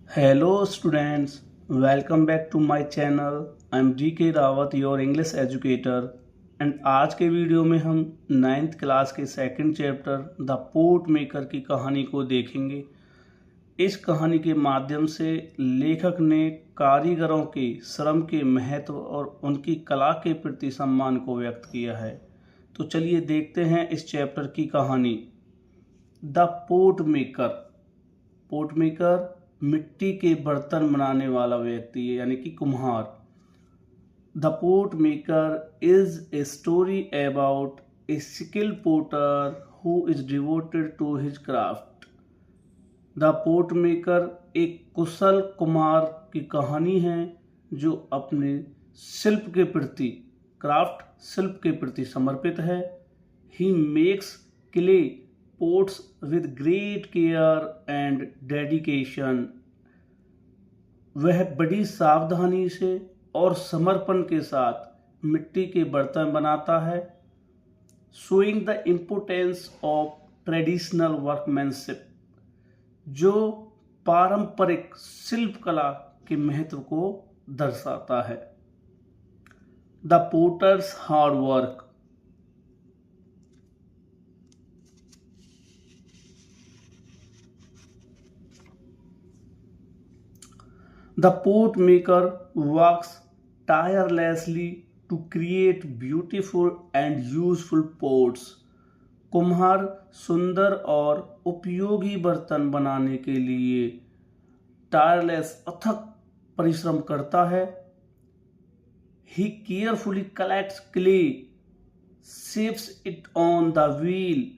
Hello students, welcome back to my channel. I'm DK Rawat your English educator and आज के video में हम 9th class के second chapter the pot maker की कहानी को देखेंगे। इस कहानी के माध्यम से लेखक ने कारीगरों के श्रम के महत्व और उनकी कला के प्रति सम्मान को व्यक्त किया है। तो चलिए देखते हैं इस चैप्टर की कहानी। The pot maker. Pot maker मिट्टी के बर्तन बनाने वाला व्यक्ति है, यानी कि कुम्हार। The pot maker is a story about a skilled potter who is devoted to his craft. The pot maker एक कुशल कुम्हार की कहानी है जो अपने शिल्प के प्रति शिल्प के प्रति समर्पित है। He makes clay pots with great care and dedication। वह बड़ी सावधानी से और समर्पण के साथ मिट्टी के बर्तन बनाता है। showing the importance of traditional workmanship, जो पारंपरिक शिल्प कला के महत्व को दर्शाता है। The potter's hard work। The pot maker works tirelessly to create beautiful and useful pots। कुम्हार सुंदर और उपयोगी बर्तन बनाने के लिए अथक परिश्रम करता है। He carefully collects clay, shapes it on the wheel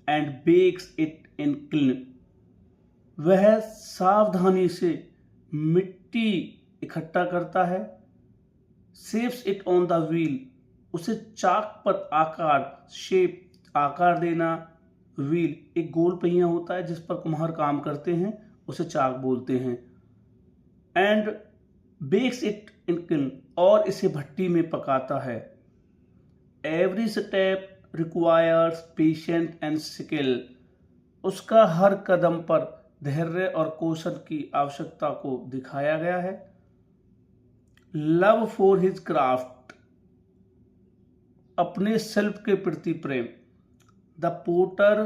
and bakes it in kiln। वह सावधानी से मिट्टी इकट्ठा करता है। Shapes it on the wheel, उसे चाक पर आकार देना। व्हील एक गोल पहिया होता है जिस पर कुम्हार काम करते हैं, उसे चाक बोलते हैं। And bakes it in kiln, और इसे भट्टी में पकाता है। Every step requires patience and skill, उसका हर कदम पर धैर्य और कौशल की आवश्यकता को दिखाया गया है। लव फॉर हिज क्राफ्ट, अपने शिल्प के प्रति प्रेम। The potter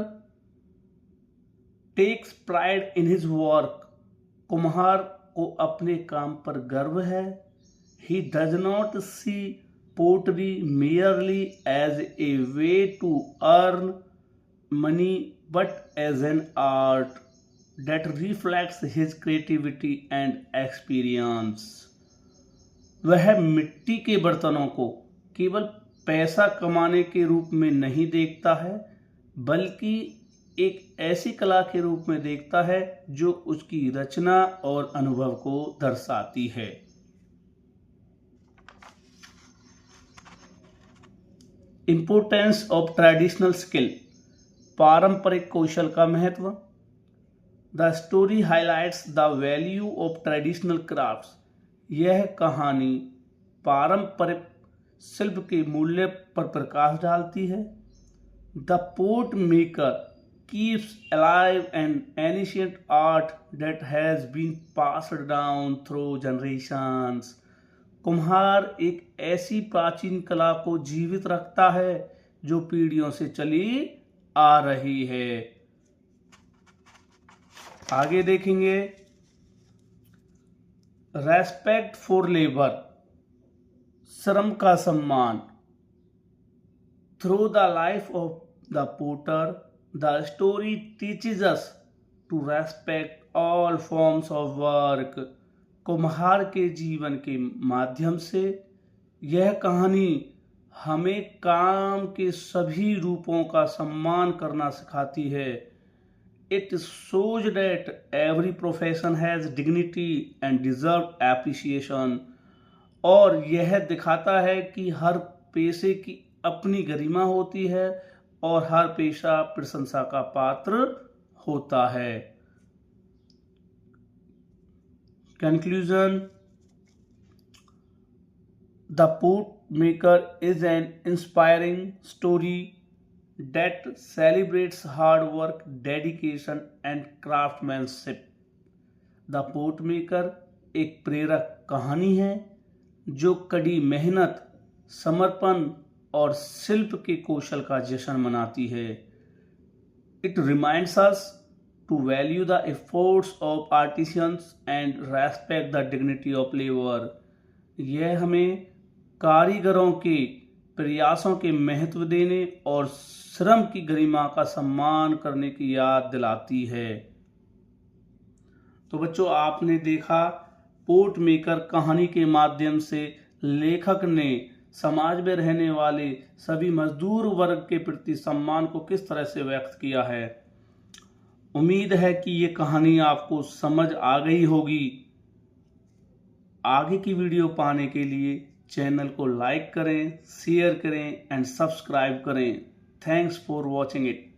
takes pride in his work, कुम्हार को अपने काम पर गर्व है। He does not see pottery merely as a way to earn money but as an art that reflects his creativity and experience। वह मिट्टी के बर्तनों को केवल पैसा कमाने के रूप में नहीं देखता है, बल्कि एक ऐसी कला के रूप में देखता है जो उसकी रचना और अनुभव को दर्शाती है। इंपोर्टेंस ऑफ ट्रेडिशनल स्किल, पारंपरिक कौशल का महत्व। The story highlights the value of traditional crafts, यह कहानी पारंपरिक शिल्प के मूल्य पर प्रकाश डालती है। The pot maker keeps alive an ancient art that has been passed down through generations. कुम्हार एक ऐसी प्राचीन कला को जीवित रखता है जो पीढ़ियों से चली आ रही है। आगे देखेंगे रेस्पेक्ट फॉर लेबर, श्रम का सम्मान। Through the life of the potter the story teaches us to respect all forms of work. कुम्हार के जीवन के माध्यम से यह कहानी हमें काम के सभी रूपों का सम्मान करना सिखाती है। It shows that every profession has dignity and deserved appreciation। और यह दिखाता है कि हर पेशे की अपनी गरिमा होती है और हर पेशा प्रशंसा का पात्र होता है। Conclusion, The Pot Maker is an inspiring story that celebrates hard work, dedication and craftsmanship। The pot maker एक प्रेरक कहानी है जो कड़ी मेहनत, समर्पण और शिल्प के कौशल का जश्न मनाती है। It reminds us to value the efforts of artisans and respect the dignity of labour. यह हमें कारीगरों के प्रयासों के महत्व देने और श्रम की गरिमा का सम्मान करने की याद दिलाती है। तो बच्चों, आपने देखा पोट मेकर कहानी के माध्यम से लेखक ने समाज में रहने वाले सभी मजदूर वर्ग के प्रति सम्मान को किस तरह से व्यक्त किया है। उम्मीद है कि ये कहानी आपको समझ आ गई होगी। आगे की वीडियो पाने के लिए चैनल को लाइक करें, शेयर करें एंड सब्सक्राइब करें। Thanks for watching it.